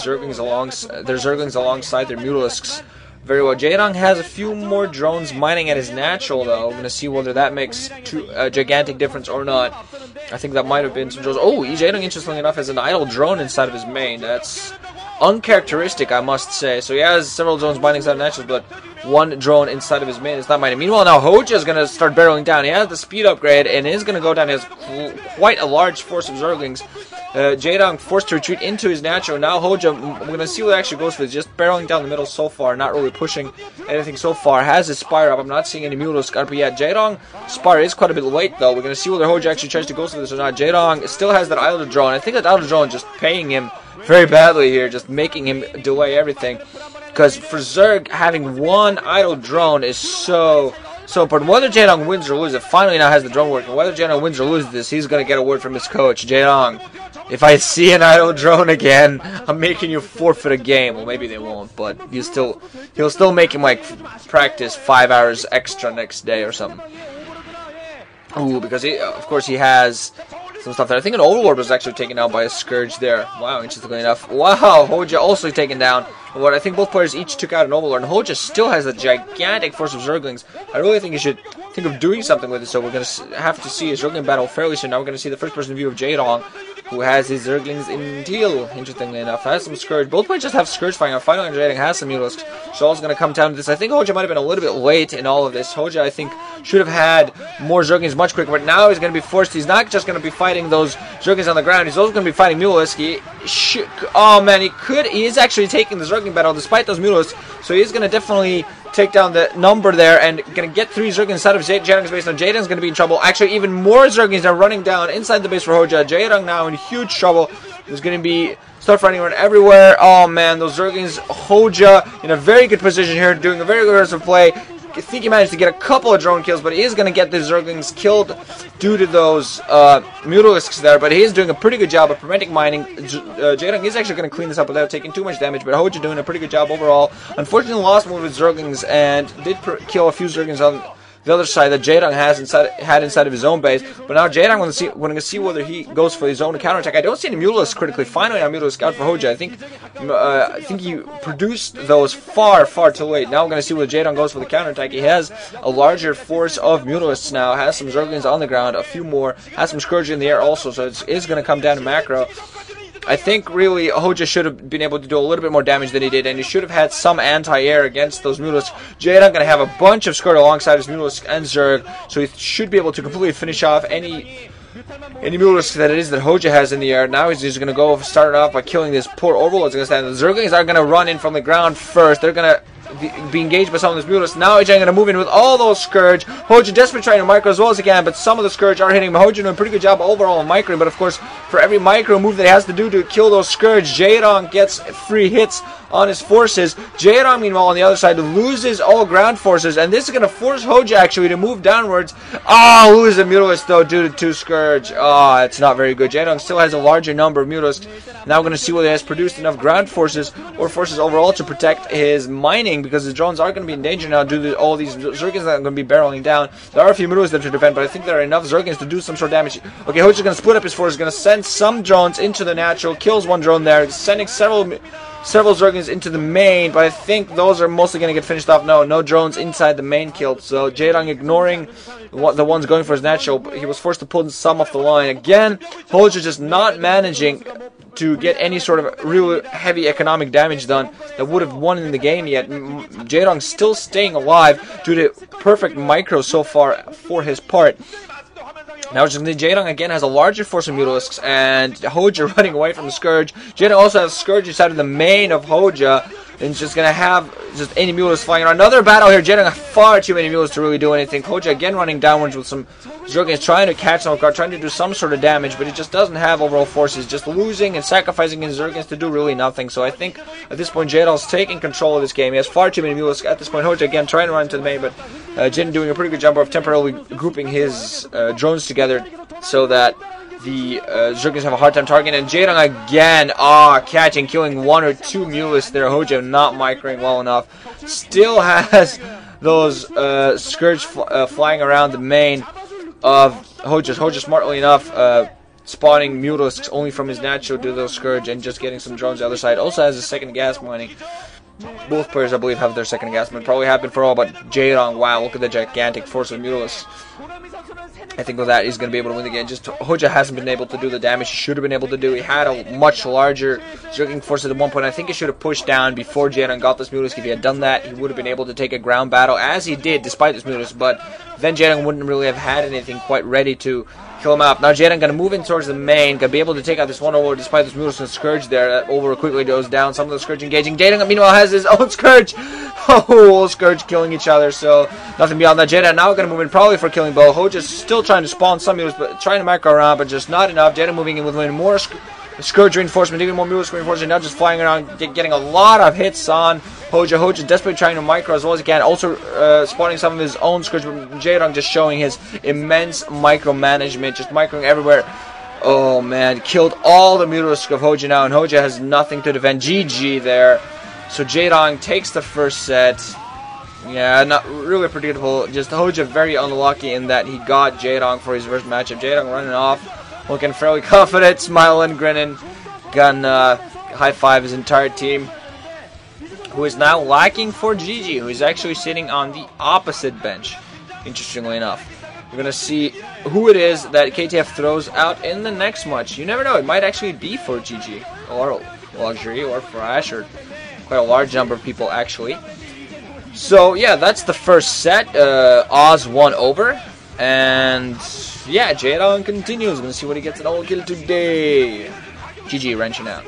Zerglings alongside their Mutalisks very well. Jaedong has a few more drones mining at his natural, though. I'm going to see whether that makes a gigantic difference or not. I think that might have been some drones. Oh, Jaedong, interestingly enough, has an idle drone inside of his main. That's uncharacteristic, I must say. So he has several drones mining inside of naturals, but one drone inside of his main is not mining. Meanwhile, now HoeJJa is going to start barreling down. He has the speed upgrade and is going to go down. He has quite a large force of Zerglings. Jaedong forced to retreat into his natural. Now HoeJJa, I'm going to see what it actually goes for. He's just barreling down the middle so far, not really pushing anything so far. Has his Spire up. I'm not seeing any Mutalisk up yet. Jaedong Spire is quite a bit late, though. We're going to see whether HoeJJa actually tries to go for this or not. Jaedong still has that idle drone. I think that idle drone just paying him very badly here, just making him delay everything. Because for Zerg, having one idle drone is so important. Whether Jaedong wins or loses, finally now has the drone working. Whether Jaedong wins or loses this, he's going to get a word from his coach. Jaedong, if I see an idle drone again, I'm making you forfeit a game. Well, maybe they won't, but he'll still make him like practice 5 hours extra next day or something. Ooh, because of course he has some stuff there. I think an Overlord was actually taken out by a Scourge there. Wow, interestingly enough. Wow, HoeJJa also taken down. But I think both players each took out an Overlord, and HoeJJa still has a gigantic force of Zerglings. I really think he should think of doing something with it, so we're going to have to see a Zergling battle fairly soon. Now we're going to see the first-person view of Jaedong, who has his Zerglings in teal, interestingly enough. Has some Scourge. Both players just have Scourge fighting out. Finally, Jaedong has some Mutalisks, so also going to come down to this. I think HoeJJa might have been a little bit late in all of this. HoeJJa, I think, should have had more Zerglings much quicker, but now he's going to be forced. He's not just going to be fighting those Zerglings on the ground. He's also going to be fighting Mutalisk. Oh man, he is actually taking the Zergling battle despite those Mutalisks, so he's going to definitely take down the number there and going to get 3 Zerglings inside of Jaedong's base. Now Jaedong's going to be in trouble. Actually, even more Zerglings are running down inside the base for HoeJJa. Jaedong now in huge trouble. There's going to be stuff running around everywhere. Oh man, those Zerglings. HoeJJa in a very good position here, doing a very good aggressive play. I think he managed to get a couple of drone kills, but he is going to get the Zerglings killed due to those Mutalisks there. But he is doing a pretty good job of preventing mining. Jaedong is actually going to clean this up without taking too much damage, but HoeJJa doing a pretty good job overall. Unfortunately, lost one with Zerglings and did kill a few Zerglings on the other side that Jaedong had inside of his own base. But now Jaedong going to see whether he goes for his own counterattack. I don't see any Mutalisks critically. Finally, now Mutalisk out for HoeJJa. I think he produced those far too late. Now we're going to see whether Jaedong goes for the counterattack. He has a larger force of Mutalisks now. Has some Zerglings on the ground, a few more. Has some Scourge in the air also, so it is going to come down to macro. I think really HoeJJa should have been able to do a little bit more damage than he did, and he should have had some anti-air against those Mutalisks. Jaedong going to have a bunch of Scourge alongside his Mutalisk and Zerg, so he should be able to completely finish off any Mutalisk that it is that HoeJJa has in the air. Now he's just going to go start off by killing this poor Overlords. The Zerglings are going to run in from the ground first. They're going to be engaged by some of those Mutalisks. Now HoeJJa going to move in with all those Scourge. HoeJJa desperately trying to micro as well as he can, but some of the Scourge are hitting him. HoeJJa doing a pretty good job overall of microing, but of course, for every micro move that he has to do to kill those Scourge, Jaedong gets free hits on his forces. Jaedong, meanwhile, on the other side, loses all ground forces, and this is going to force HoeJJa actually to move downwards. Oh, loses a Mutalisk, though, due to 2 Scourge. Oh, it's not very good. Jaedong still has a larger number of Mutalisks. Now we're going to see whether he has produced enough ground forces or forces overall to protect his mining, because his drones are going to be in danger now due to all these Zerglings that are going to be barreling down. There are a few Mutalisks that to defend, but I think there are enough Zerglings to do some sort of damage. Okay, HoeJJa is going to split up his forces, going to send some drones into the natural, kills one drone there, sending several Zerglings into the main, but I think those are mostly going to get finished off. No drones inside the main killed, so Jaedong ignoring the ones going for his natural, but he was forced to pull some off the line. Again, HoeJJa just not managing to get any sort of real heavy economic damage done that would have won in the game yet. Jaedong still staying alive due to perfect micro so far for his part. Now Jaedong again has a larger force of Mutalisks, and HoeJJa running away from the Scourge. Jaedong also has Scourge inside of the main of HoeJJa, and just going to have just any Mutalisks flying around. Another battle here. Jaedong has far too many Mutalisks to really do anything. HoeJJa again running downwards with some Zerglings, trying to catch some guard, trying to do some sort of damage, but it just doesn't have overall forces. Just losing and sacrificing his Zerglings to do really nothing. So I think at this point Jaedong's taking control of this game. He has far too many Mutalisks at this point. HoeJJa again trying to run into the main, but Jin doing a pretty good job of temporarily grouping his drones together so that the Zerglings have a hard time targeting, and Jaedong again, catching, killing 1 or 2 Mutalisks there. HoeJJa not microing well enough. Still has those Scourge flying around the main of HoeJJa. HoeJJa smartly enough spawning Mutalisks only from his natural to those Scourge and just getting some drones the other side. Also has a second gas mining. Both players, I believe, have their second gas mine. Probably happened for all but Jaedong. Wow, look at the gigantic force of Mutalisks. I think with that, he's going to be able to win the game. Just HoeJJa hasn't been able to do the damage he should have been able to do. He had a much larger zerging force at one point. I think he should have pushed down before Jaedong got this Mutalisk. If he had done that, he would have been able to take a ground battle, as he did, despite this Mutalisk. But then Jaedong wouldn't really have had anything quite ready to kill him up. Now Jaedong going to move in towards the main, going to be able to take out this one Overlord despite this Mutalisk and Scourge there. That Overlord quickly goes down. Some of the Scourge engaging. Jaedong, meanwhile, has his own Scourge. Oh, Scourge killing each other, so nothing beyond that. Jaedong now going to move in probably for killing Bow. HoeJJa's still trying to spawn some Mutalisks, but trying to macro around, but just not enough. Jaedong moving in with more Scourge reinforcement, even more Mutalisk reinforcement, now just flying around, getting a lot of hits on HoeJJa. HoeJJa desperately trying to micro as well as he can, also spawning some of his own Scourge, but Jaedong just showing his immense micromanagement, just microing everywhere. Oh man, killed all the Mutalisk of HoeJJa now, and HoeJJa has nothing to defend. GG there. So Jaedong takes the first set. Yeah, not really predictable. Just HoeJJa very unlucky in that he got Jaedong for his first matchup. Jaedong running off, looking fairly confident, smiling, grinning. Gonna high five his entire team, who is now lacking for GG, who is actually sitting on the opposite bench, interestingly enough. We're gonna see who it is that KTF throws out in the next match. You never know, it might actually be for GG, or Luxury, or Fresh, or quite a large number of people actually. So yeah, that's the first set. Oz won over, and yeah, Jaedong continues. Gonna see what he gets an all kill today. GG, wrenching out.